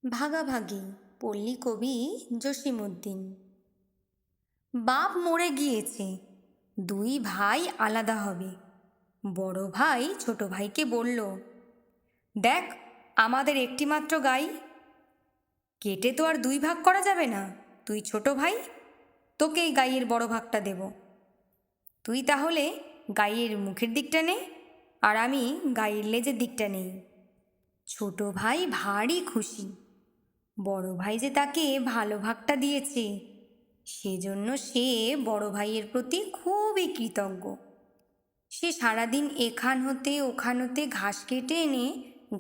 ভাগাভাগি। পল্লী কবি জসিমউদ্দিন। বাপ মরে গিয়েছে, দুই ভাই আলাদা হবে। বড় ভাই ছোট ভাইকে বলল, দেখ, আমাদের একটি মাত্র গাই, কেটে তো আর দুই ভাগ করা যাবে না। তুই ছোট ভাই, তোকে এই গাইয়ের বড় ভাগটা দেব। তুই তাহলে গাইয়ের মুখের দিকটা নে, আর আমি গাইয়ের লেজের দিকটা নেই। ছোট ভাই ভারী খুশি। বড় ভাই যে তাকে ভালো ভাগটা দিয়েছে, সেজন্য সে বড় ভাইয়ের প্রতি খুবই কৃতজ্ঞ। সে সারাদিন এখান হতে ওখান হতে ঘাস কেটে এনে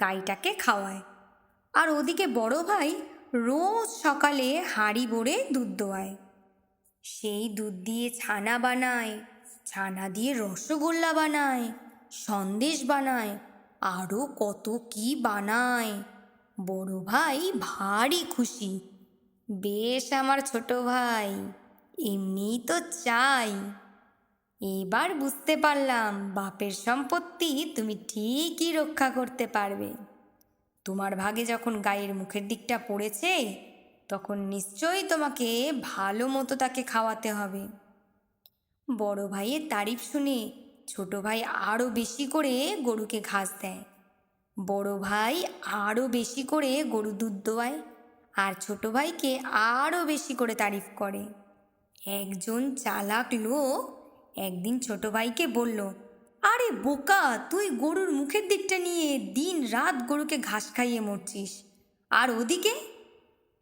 গাইটাকে খাওয়ায়, আর ওদিকে বড় ভাই রোজ সকালে হাঁড়ি ভরে দুধ দোয়ায়। সেই দুধ দিয়ে ছানা বানায়, ছানা দিয়ে রসগোল্লা বানায়, সন্দেশ বানায়, আরও কত কি বানায়। বড় ভাই ভারী খুশি। বেশ আমার ছোট ভাই, এমনিই তো চাই। এবার বুঝতে পারলাম বাপের সম্পত্তি তুমি ঠিকই রক্ষা করতে পারবে। তোমার ভাগে যখন গায়ের মুখের দিকটা পড়েছে, তখন নিশ্চয়ই তোমাকে ভালো মতো তাকে খাওয়াতে হবে। বড় ভাইয়ের তারিফ শুনে ছোট ভাই আরও বেশি করে গরুকে ঘাস দেয়। বড় ভাই আরও বেশি করে গরু দুধ দোয়ায়, আর ছোট ভাইকে আরও বেশি করে তারিফ করে। একজন চালাক লোক একদিন ছোট ভাইকে বলল, আরে বোকা, তুই গরুর মুখের দিকটা নিয়ে দিন রাত গরুকে ঘাস খাইয়ে মরছিস, আর ওদিকে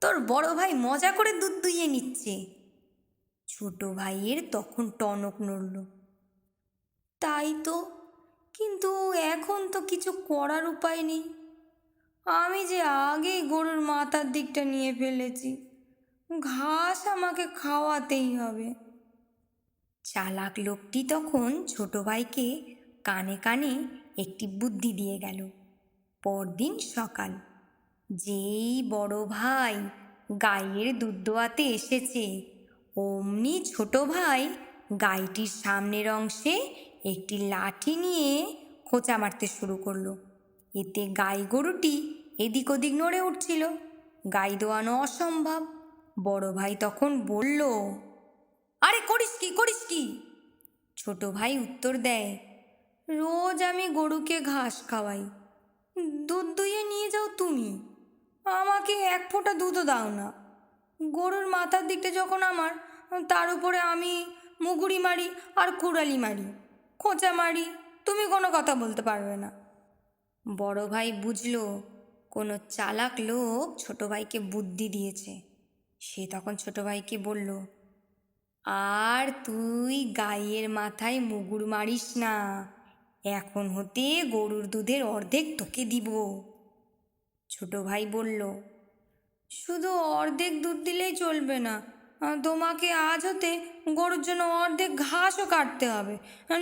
তোর বড় ভাই মজা করে দুধ দুইয়ে নিচ্ছে। ছোট ভাইয়ের তখন টনক নড়ল। তাই তো, কিন্তু এখন তো কিছু করার উপায় নেই। আমি যে আগেই গরুর মাথার দিকটা নিয়ে ফেলেছি, ঘাস আমাকে খাওয়াতেই হবে। চালাক লোকটি তখন ছোট ভাইকে কানে কানে একটি বুদ্ধি দিয়ে গেল। পরদিন সকাল, যেই বড় ভাই গাইয়ের দুধ দোয়াতে এসেছে, অমনি ছোট ভাই গাইটির সামনের অংশে একটি লাঠি নিয়ে খোঁচা মারতে শুরু করলো। এতে গাই গরুটি এদিক ওদিক নড়ে উঠছিল। গাই দোয়ানো অসম্ভব। বড় ভাই তখন বলল, আরে করিস কি করিস কি? ছোট ভাই উত্তর দেয়, রোজ আমি গরুকে ঘাস খাওয়াই, দুধ দুইয়ে নিয়ে যাও তুমি, আমাকে এক ফোঁটা দুধও দাও না। গরুর মাথার দিকটা যখন আমার, তার উপরে আমি মুগুরি মারি আর কুড়ালি মারি, খোঁচা মারি, তুমি কোনো কথা বলতে পারবে না। বড় ভাই বুঝলো কোনো চালাক লোক ছোট ভাইকে বুদ্ধি দিয়েছে। সে তখন ছোট ভাইকে বলল, আর তুই গাইয়ের মাথায় মুগুর মারিস না, এখন হতে গরুর দুধের অর্ধেক তোকে দিব। ছোট ভাই বলল, শুধু অর্ধেক দুধ দিলেই চলবে না, তোমাকে আজ হতে গরুর জন্য অর্ধেক ঘাসও কাটতে হবে,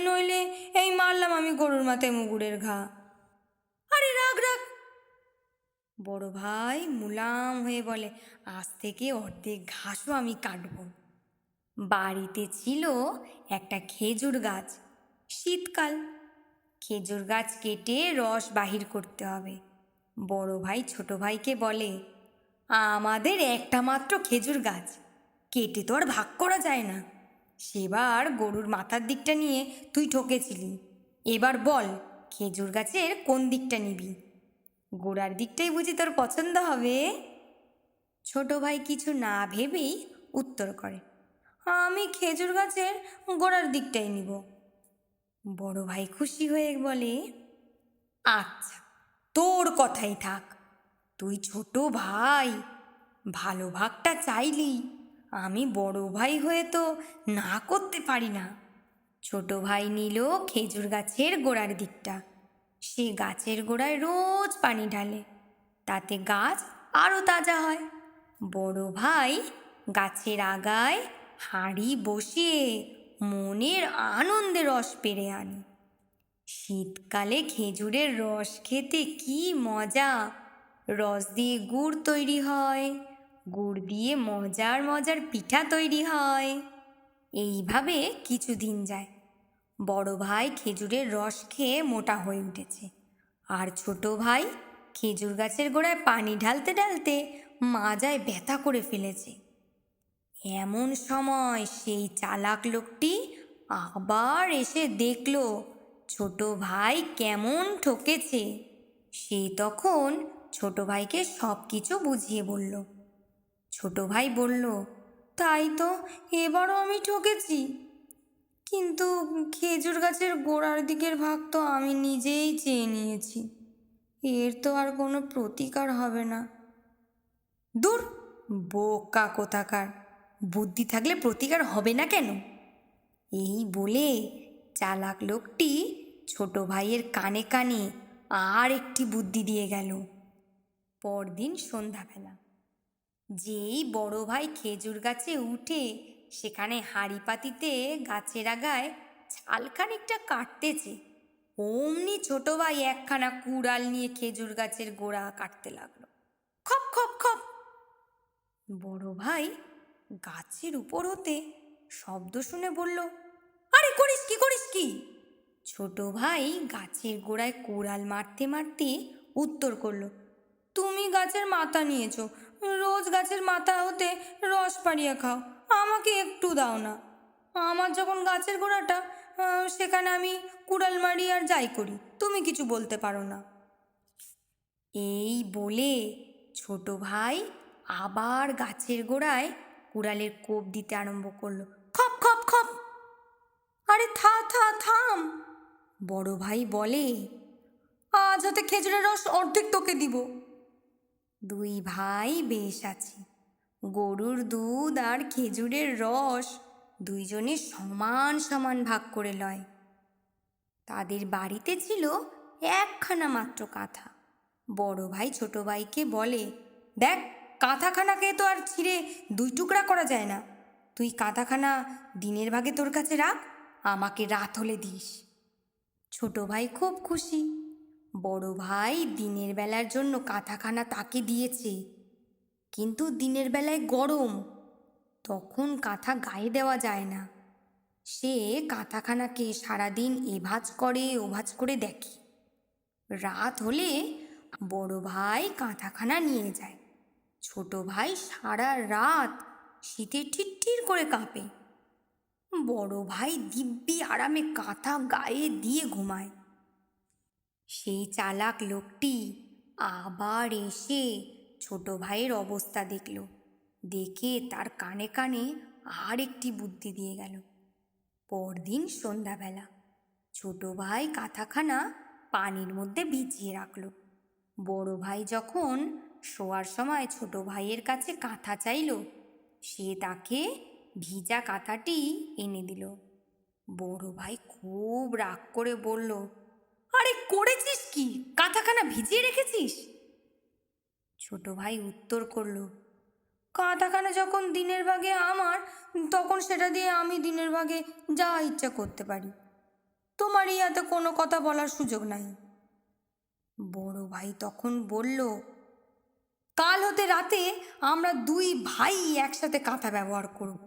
নইলে এই মারলাম আমি গরুর মাথায় মুগুরের ঘা। আরে রাগ রাগ। বড় ভাই মুলাম হয়ে বলে, আজ থেকে অর্ধেক ঘাসও আমি কাটব। বাড়িতে ছিল একটা খেজুর গাছ। শীতকাল, খেজুর গাছ কেটে রস বাহির করতে হবে। বড় ভাই ছোট ভাইকে বলে, আমাদের একটা মাত্র খেজুর গাছ, কেটে তো আর ভাগ করা যায় না। সেবার গরুর মাথার দিকটা নিয়ে তুই ঠকেছিলি। এবার বল, খেজুর গাছের কোন দিকটা নিবি? গোড়ার দিকটাই বুঝি তোর পছন্দ হবে? ছোট ভাই কিছু না ভেবেই উত্তর করে, আমি খেজুর গাছের গোড়ার দিকটাই নিব। বড় ভাই খুশি হয়ে বলে, আচ্ছা, তোর কথাই থাক। তুই ছোট ভাই, ভালো ভাগটা চাইলি, আমি বড় ভাই হয়ে তো না করতে পারি না। ছোট ভাই নিল খেজুর গাছের গোড়ার দিকটা। সে গাছের গোড়ায় রোজ পানি ঢালে, তাতে গাছ আরও তাজা হয়। বড় ভাই গাছের আগায় হাঁড়ি বসিয়ে মনের আনন্দে রস পেড়ে আনে। শীতকালে খেজুরের রস খেতে কি মজা! রস দিয়ে গুড় তৈরি হয়, গুড় দিয়ে মজার মজার পিঠা তৈরি হয়। এইভাবে কিছুদিন যায়। বড় ভাই খেজুরের রস খেয়ে মোটা হয়ে উঠেছে, আর ছোট ভাই খেজুর গাছের গোড়ায় পানি ঢালতে ঢালতে মাজায় ব্যথা করে ফেলেছে। এমন সময় সেই চালাক লোকটি আবার এসে দেখল ছোট ভাই কেমন ঠকেছে। সে তখন ছোট ভাইকে সব কিছু বুঝিয়ে বলল। ছোট ভাই বলল, তাই তো, এবারও আমি ঠকেছি, কিন্তু খেজুর গাছের গোড়ার দিকের ভাগ তো আমি নিজেই চেয়ে নিয়েছি, এর তো আর কোনো প্রতিকার হবে না। দূর, বোকা কোথাকার, বুদ্ধি থাকলে প্রতিকার হবে না কেন? এই বলে চালাক লোকটি ছোট ভাইয়ের কানে কানে আর একটি বুদ্ধি দিয়ে গেল। পরদিন সন্ধ্যাবেলা যেই বড় ভাই খেজুর গাছে উঠে সেখানে হাঁড়ি পাতিতে গাছের আগায় ছাল খানিকটা কাটতেছে, অমনি ছোট ভাই একখানা কুড়াল নিয়ে খেজুর গাছের গোড়া কাটতে লাগলো। খপ খপ খপ। বড় ভাই গাছের উপর হতে শব্দ শুনে বলল, আরে করিস কি, করিস কি? ছোট ভাই গাছের গোড়ায় কুড়াল মারতে মারতে উত্তর করলো, তুমি গাছের মাথা নিয়েছো, রোজ গাছের মাথা হতে রস পাড়িয়ে খাও, আমাকে একটু দাও না। আমার যখন গাছের গোড়াটা, সেখানে আমি কুড়াল মারি আর যাই করি, তুমি কিছু বলতে পারো না। এই বলে ছোট ভাই আবার গাছের গোড়ায় কুড়ালের কোপ দিতে আরম্ভ করলো। খপ খপ খপ। আরে থাম। বড় ভাই বলে, আজ হাতে খেজুরের রস অর্ধেক তোকে দিব। দুই ভাই বেশ আছে, গরুর দুধ আর খেজুরের রস দুইজনে সমান সমান ভাগ করে লয়। তাদের বাড়িতে ছিল একখানা মাত্র কাঁথা। বড় ভাই ছোট ভাইকে বলে, দেখ, কাঁথাখানাকে তো আর ছিঁড়ে দুই টুকরা করা যায় না, তুই কাঁথাখানা দিনের ভাগে তোর কাছে রাখ, আমাকে রাত হলে দিস। ছোট ভাই খুব খুশি। বড় ভাই দিনের বেলার জন্য কাঁথাখানা তাকে দিয়েছে, কিন্তু দিনের বেলায় গরম, তখন কাঁথা গায়ে দেওয়া যায় না। সে কাঁথাখানাকে সারাদিন এভাজ করে ওভাজ করে দেখে। রাত হলে বড় ভাই কাঁথাখানা নিয়ে যায়। ছোট ভাই সারা রাত শীতে ঠিরঠির করে কাঁপে। বড় ভাই দিব্যি আরামে কাঁথা গায়ে দিয়ে ঘুমায়। সেই চালাক লোকটি আবার এসে ছোট ভাইয়ের অবস্থা দেখল, দেখে তার কানে কানে আর একটি বুদ্ধি দিয়ে গেল। পরদিন সন্ধ্যাবেলা ছোট ভাই কাঁথাখানা পানির মধ্যে ভিজিয়ে রাখলো। বড় ভাই যখন শোয়ার সময় ছোট ভাইয়ের কাছে কাঁথা চাইল, সে তাকে ভিজা কাঁথাটি এনে দিল। বড় ভাই খুব রাগ করে বলল, আরে করেছিস কি, কাঁথাখানা ভিজিয়ে রেখেছিস? ছোট ভাই উত্তর করল, কাঁথাখানা যখন দিনের ভাগে আমার, তখন সেটা দিয়ে আমি দিনের ভাগে যা ইচ্ছা করতে পারি, তোমার ইয়াতে কোনো কথা বলার সুযোগ নাই। বড় ভাই তখন বলল, কাল হতে রাতে আমরা দুই ভাই একসাথে কাঁথা ব্যবহার করব।